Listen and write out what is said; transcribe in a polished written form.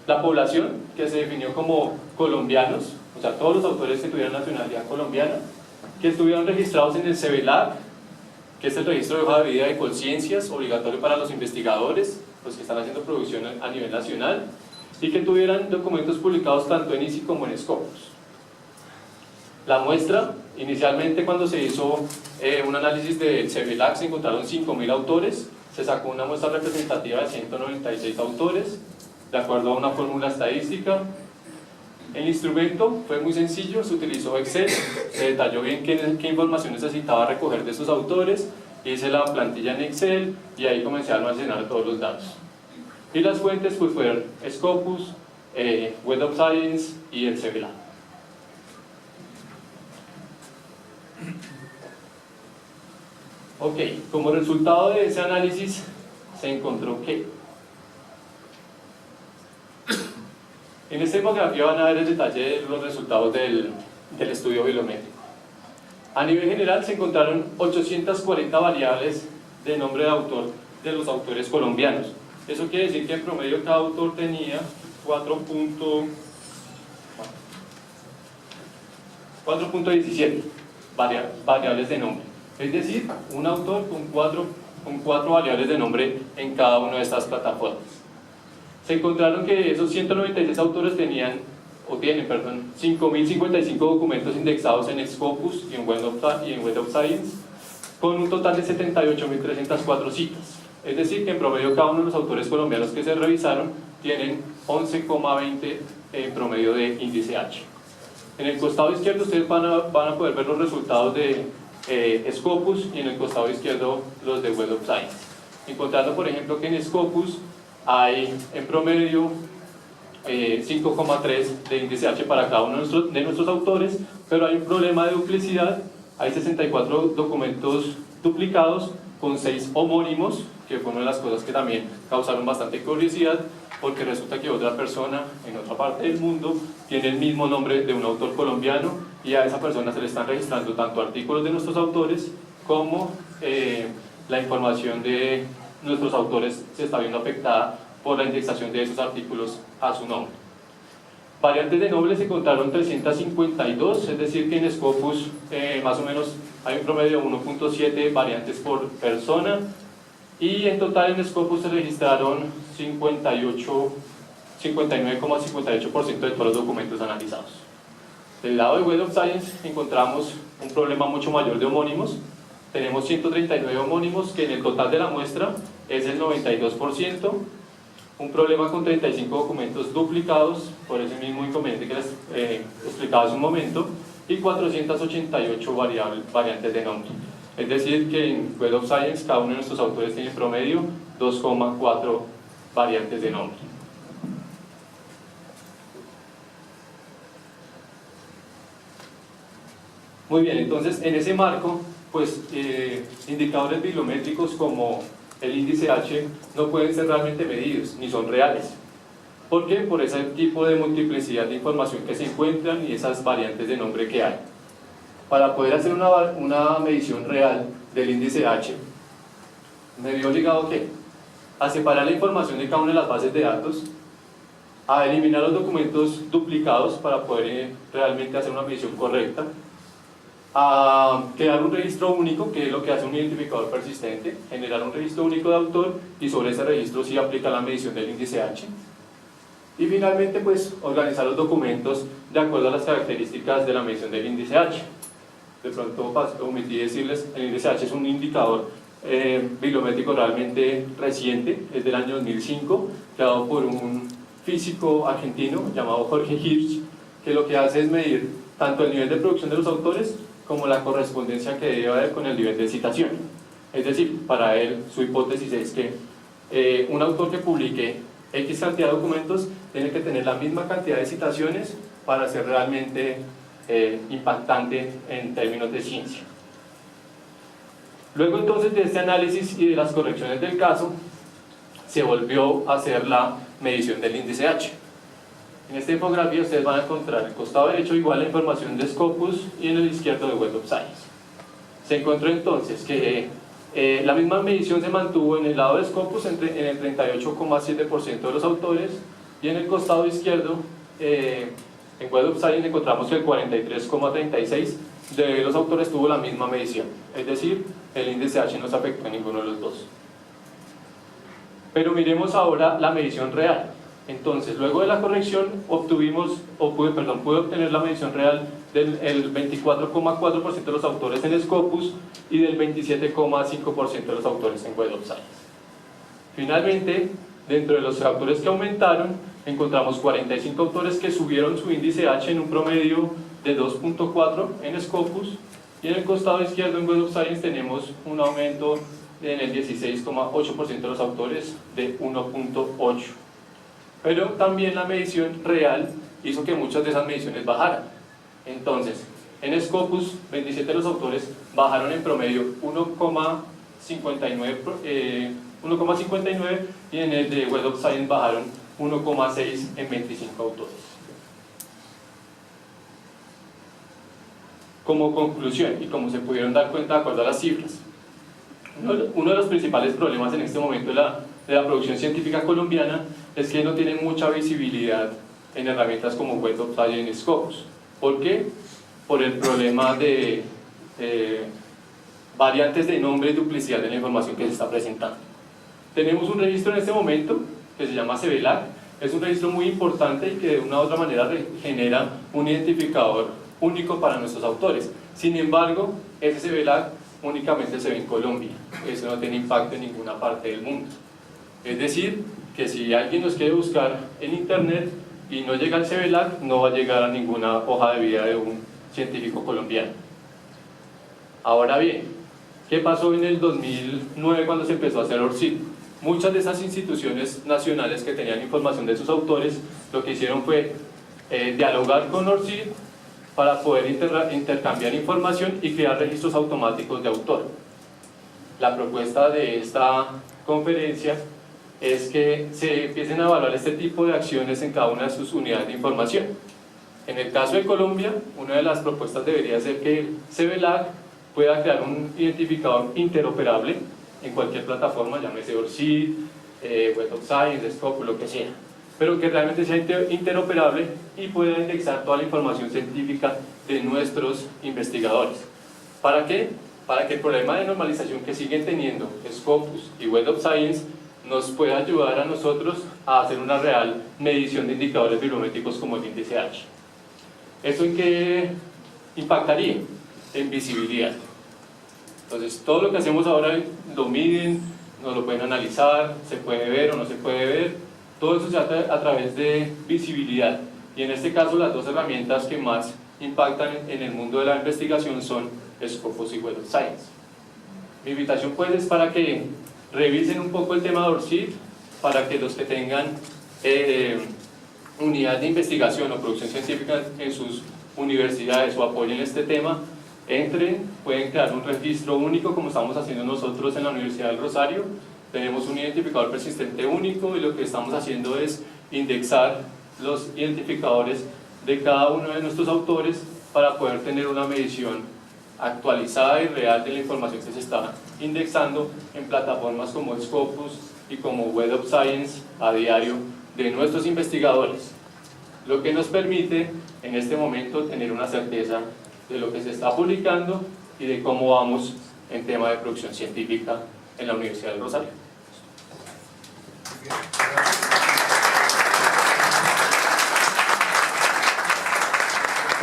La población, que se definió como colombianos, o sea, todos los autores que tuvieran nacionalidad colombiana, que estuvieron registrados en el CEVELAC, que es el registro de hoja de vida de conciencias, obligatorio para los investigadores, los que están haciendo producción a nivel nacional, y que tuvieran documentos publicados tanto en ISI como en Scopus. La muestra, inicialmente cuando se hizo un análisis del CEVELAC se encontraron 5.000 autores, se sacó una muestra representativa de 196 autores, de acuerdo a una fórmula estadística. El instrumento fue muy sencillo, se utilizó Excel, se detalló bien qué información necesitaba recoger de esos autores, hice la plantilla en Excel y ahí comencé a almacenar todos los datos. Y las fuentes pues fueron Scopus, Web of Science y el CEVELAC. Ok, como resultado de ese análisis se encontró que en esta infografía van a ver el detalle de los resultados del estudio bibliométrico. A nivel general se encontraron 840 variables de nombre de autor de los autores colombianos. Eso quiere decir que en promedio cada autor tenía 4.17 variables de nombre. Es decir, un autor con cuatro variables de nombre en cada una de estas plataformas. Se encontraron que esos 196 autores tienen 5.055 documentos indexados en Scopus y en Web of Science, con un total de 78.304 citas. Es decir, que en promedio cada uno de los autores colombianos que se revisaron tienen 11,20 en promedio de índice H. En el costado izquierdo ustedes van a poder ver los resultados de Scopus y en el costado izquierdo los de Web of Science. Encontrando, por ejemplo, que en Scopus hay en promedio 5,3 de índice H para cada uno de nuestros autores, pero hay un problema de duplicidad. Hay 64 documentos duplicados con 6 homónimos, que fue una de las cosas que también causaron bastante curiosidad, porque resulta que otra persona en otra parte del mundo tiene el mismo nombre de un autor colombiano y a esa persona se le están registrando tanto artículos de nuestros autores como la información de nuestros autores se está viendo afectada por la indexación de esos artículos a su nombre. Variantes de nombre se encontraron 352, es decir que en Scopus más o menos hay un promedio de 1.7 variantes por persona, y en total en Scopus se registraron 59,58% de todos los documentos analizados. Del lado de Web of Science encontramos un problema mucho mayor de homónimos. Tenemos 139 homónimos, que en el total de la muestra es el 92%, un problema con 35 documentos duplicados, por ese mismo inconveniente que les explicaba hace un momento, y 488 variantes de nombre. Es decir, que en Web of Science cada uno de nuestros autores tiene en promedio 2,4 variantes de nombre. Muy bien, entonces en ese marco, pues indicadores bibliométricos como el índice H no pueden ser realmente medidos, ni son reales. ¿Por qué? Por ese tipo de multiplicidad de información que se encuentran y esas variantes de nombre que hay. Para poder hacer una medición real del índice H, me vi obligado a separar la información de cada una de las bases de datos, a eliminar los documentos duplicados para poder realmente hacer una medición correcta, a crear un registro único, que es lo que hace un identificador persistente, generar un registro único de autor y sobre ese registro sí aplica la medición del índice H. Y finalmente, pues, organizar los documentos de acuerdo a las características de la medición del índice H. De pronto omití decirles, el índice H es un indicador bibliométrico realmente reciente, es del año 2005, creado por un físico argentino llamado Jorge Hirsch, que lo que hace es medir tanto el nivel de producción de los autores como la correspondencia que debe haber con el nivel de citación. Es decir, para él su hipótesis es que un autor que publique X cantidad de documentos tiene que tener la misma cantidad de citaciones para ser realmente impactante en términos de ciencia. Luego entonces de este análisis y de las correcciones del caso, se volvió a hacer la medición del índice H. En esta infografía ustedes van a encontrar el costado derecho igual la información de Scopus y en el izquierdo de Web of Science. Se encontró entonces que la misma medición se mantuvo en el lado de Scopus en el 38,7% de los autores, y en el costado izquierdo, en Web of Science encontramos que el 43,36% de los autores tuvo la misma medición, es decir, el índice H no se afectó en ninguno de los dos. Pero miremos ahora la medición real. Entonces, luego de la corrección pude obtener la medición real del 24,4% de los autores en Scopus y del 27,5% de los autores en Web of Science. Finalmente, dentro de los autores que aumentaron, encontramos 45 autores que subieron su índice H en un promedio de 2.4 en Scopus, y en el costado izquierdo en Web of Science tenemos un aumento en el 16,8% de los autores de 1.8. Pero también la medición real hizo que muchas de esas mediciones bajaran. Entonces, en Scopus, 27 de los autores bajaron en promedio 1,59 y en el de Web of Science bajaron 1,6 en 25 autores. Como conclusión, y como se pudieron dar cuenta de acuerdo a las cifras, uno de los principales problemas en este momento de la producción científica colombiana es que no tiene mucha visibilidad en herramientas como Web of Science y Scopus. ¿Por qué? Por el problema de variantes de nombre y duplicidad de la información que se está presentando. Tenemos un registro en este momento que se llama CBLAC, es un registro muy importante y que de una u otra manera genera un identificador único para nuestros autores. Sin embargo, ese CBLAC únicamente se ve en Colombia, eso no tiene impacto en ninguna parte del mundo. Es decir, que si alguien nos quiere buscar en internet y no llega al CBLAC, no va a llegar a ninguna hoja de vida de un científico colombiano. Ahora bien, ¿qué pasó en el 2009 cuando se empezó a hacer ORCID? Muchas de esas instituciones nacionales que tenían información de sus autores, lo que hicieron fue dialogar con ORCID para poder intercambiar información y crear registros automáticos de autor. La propuesta de esta conferencia es que se empiecen a evaluar este tipo de acciones en cada una de sus unidades de información. En el caso de Colombia, una de las propuestas debería ser que el CBLAC pueda crear un identificador interoperable en cualquier plataforma, llámese ORCID, Web of Science, Scopus, lo que sea, pero que realmente sea interoperable y pueda indexar toda la información científica de nuestros investigadores. ¿Para qué? Para que el problema de normalización que siguen teniendo Scopus y Web of Science nos pueda ayudar a nosotros a hacer una real medición de indicadores bibliométricos como el índice H. ¿Eso en qué impactaría? En visibilidad. Entonces, todo lo que hacemos ahora lo miden, nos lo pueden analizar, se puede ver o no se puede ver, todo eso se hace a través de visibilidad. Y en este caso, las dos herramientas que más impactan en el mundo de la investigación son Scopus y Web of Science. Mi invitación pues es para que revisen un poco el tema de ORCID, para que los que tengan unidades de investigación o producción científica en sus universidades o apoyen este tema, entren, pueden crear un registro único como estamos haciendo nosotros en la Universidad del Rosario. Tenemos un identificador persistente único y lo que estamos haciendo es indexar los identificadores de cada uno de nuestros autores para poder tener una medición actualizada y real de la información que se está indexando en plataformas como Scopus y como Web of Science a diario de nuestros investigadores, lo que nos permite en este momento tener una certeza de lo que se está publicando y de cómo vamos en tema de producción científica en la Universidad del Rosario.